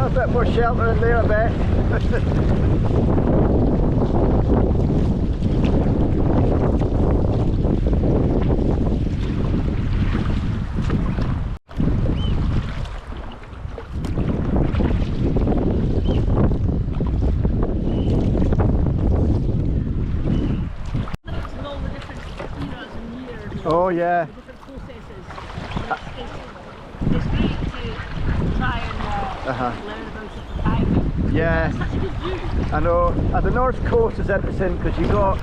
a bit more shelter in there, I bet. Oh yeah. The different processes. It's great to try and learn about it for diving. Yeah. It's such a good view. I know. The north coast is interesting because you got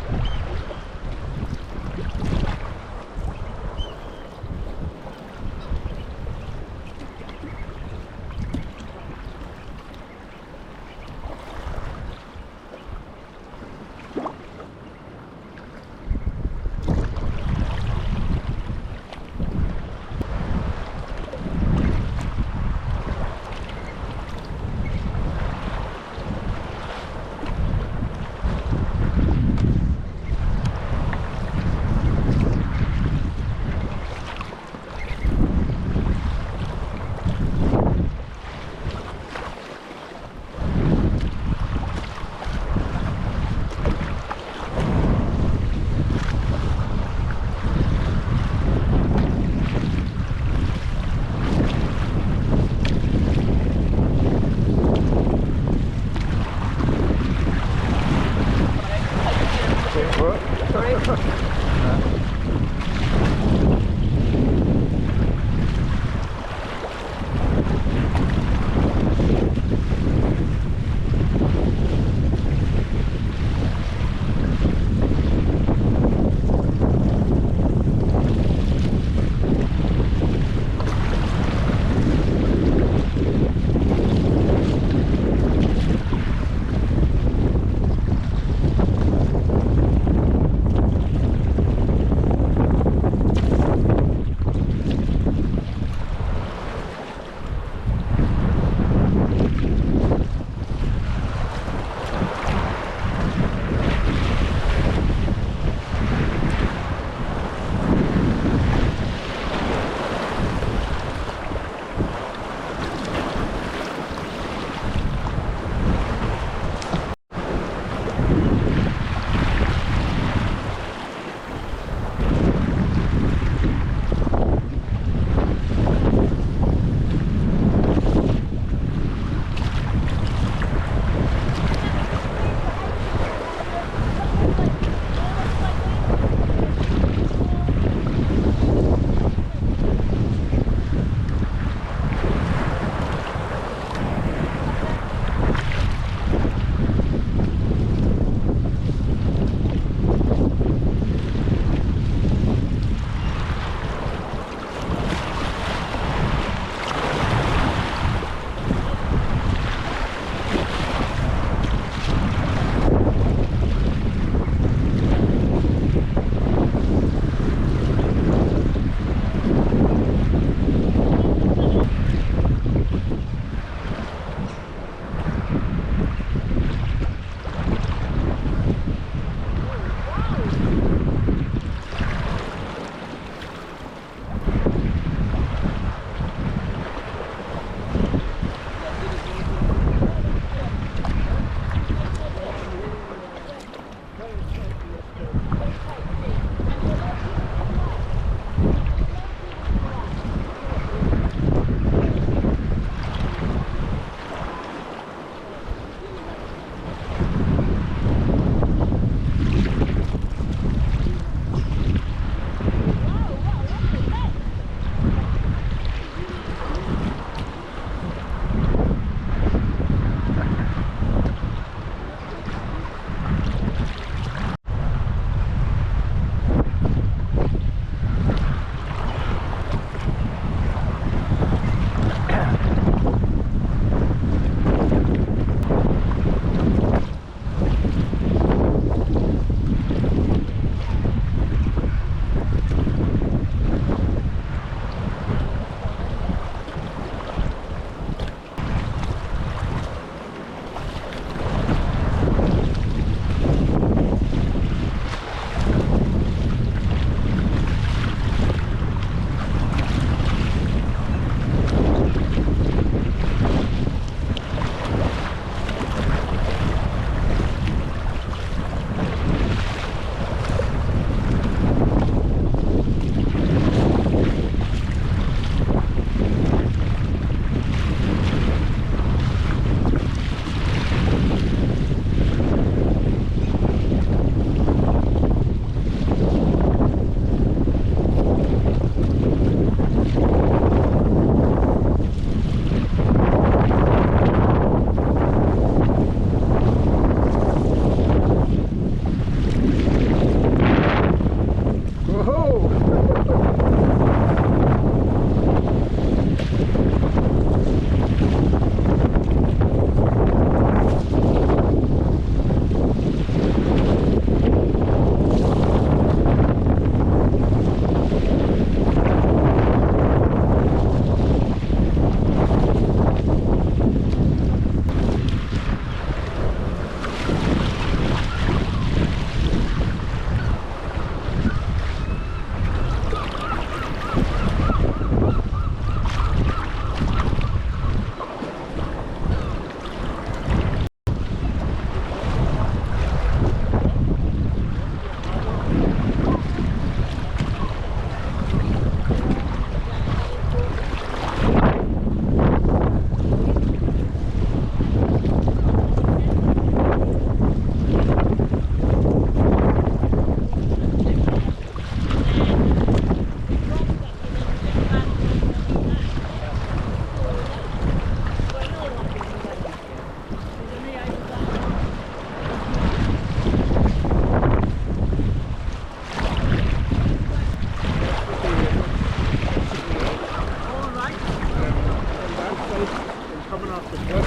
off the cliff.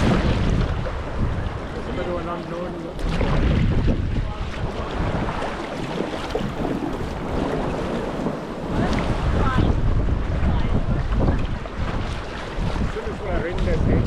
There's a bit of an unknown in it. As soon as we're in this area.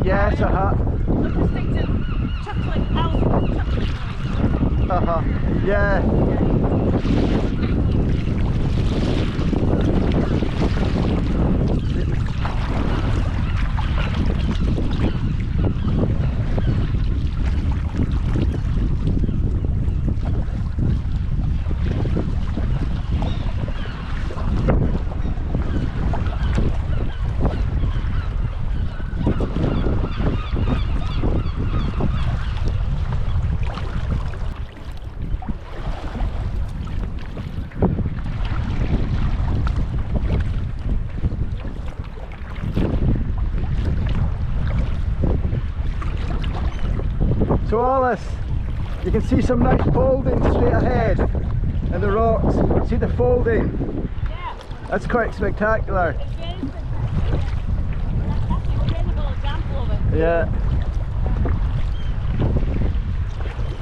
Yes, yeah. So Alice, you can see some nice folding straight ahead in the rocks. See the folding? Yeah. That's quite spectacular. It's very spectacular. That's an incredible example of it. Yeah.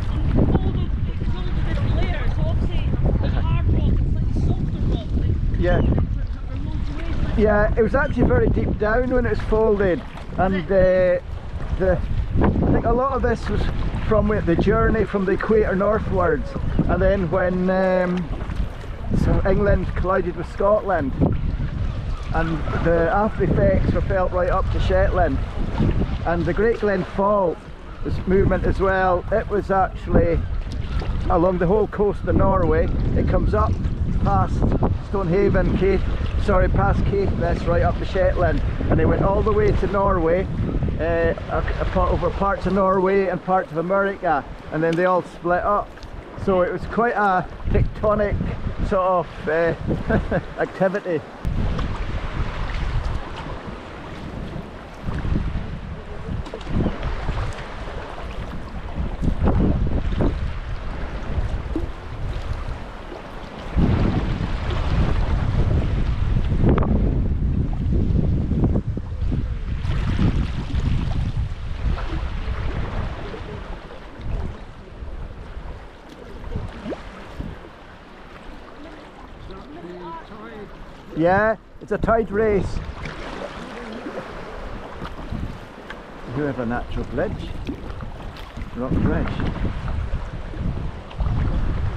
And it's folded in layers, so obviously there's hard rock, it's like softer rock. Yeah. There are loads of ways. Yeah, it was actually very deep down when it was folded, and I think a lot of this was from the journey from the equator northwards, and then when so England collided with Scotland, and the after effects were felt right up to Shetland, and the Great Glen Fault, this movement as well, it was actually along the whole coast of Norway. It comes up past Stonehaven, past Caithness, right up to Shetland, and they went all the way to Norway, over parts of Norway and parts of America, and then they all split up. So it was quite a tectonic sort of activity. Yeah, it's a tight race. You have a natural ledge, rock ledge.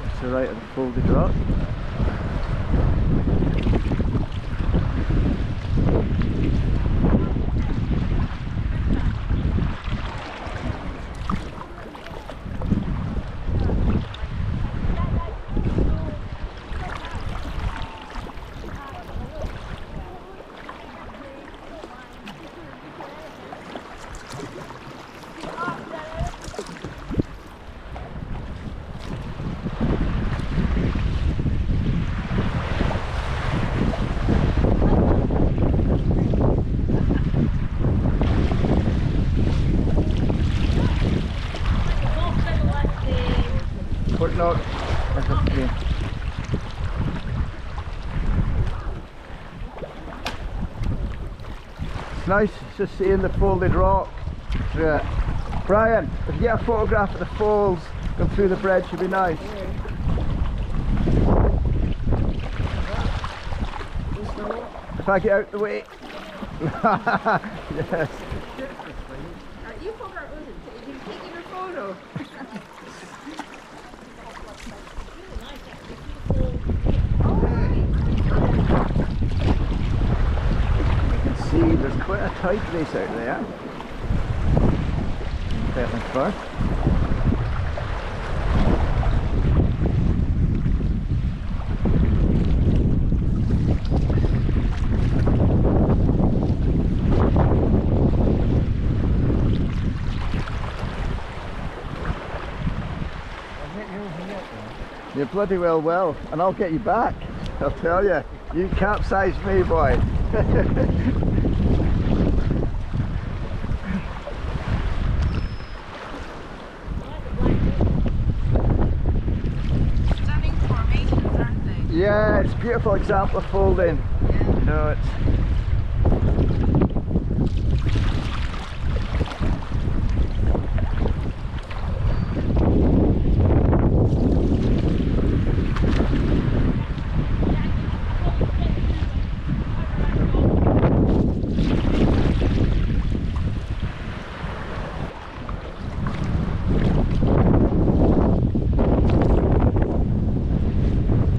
It's the right of the folded rock. Footnote. It's nice just seeing the folded rock. Brian, if you get a photograph of the folds going through the bridge, would be nice. If I get out the way. Yes. You forgot, you can take your photo. See, there's quite a tight race out there. Petling Firth. You bloody well will, and I'll get you back. I'll tell you. You capsized me, boy. Stunning formations, aren't they? Yeah, it's a beautiful example of folding. Yeah. You know, it's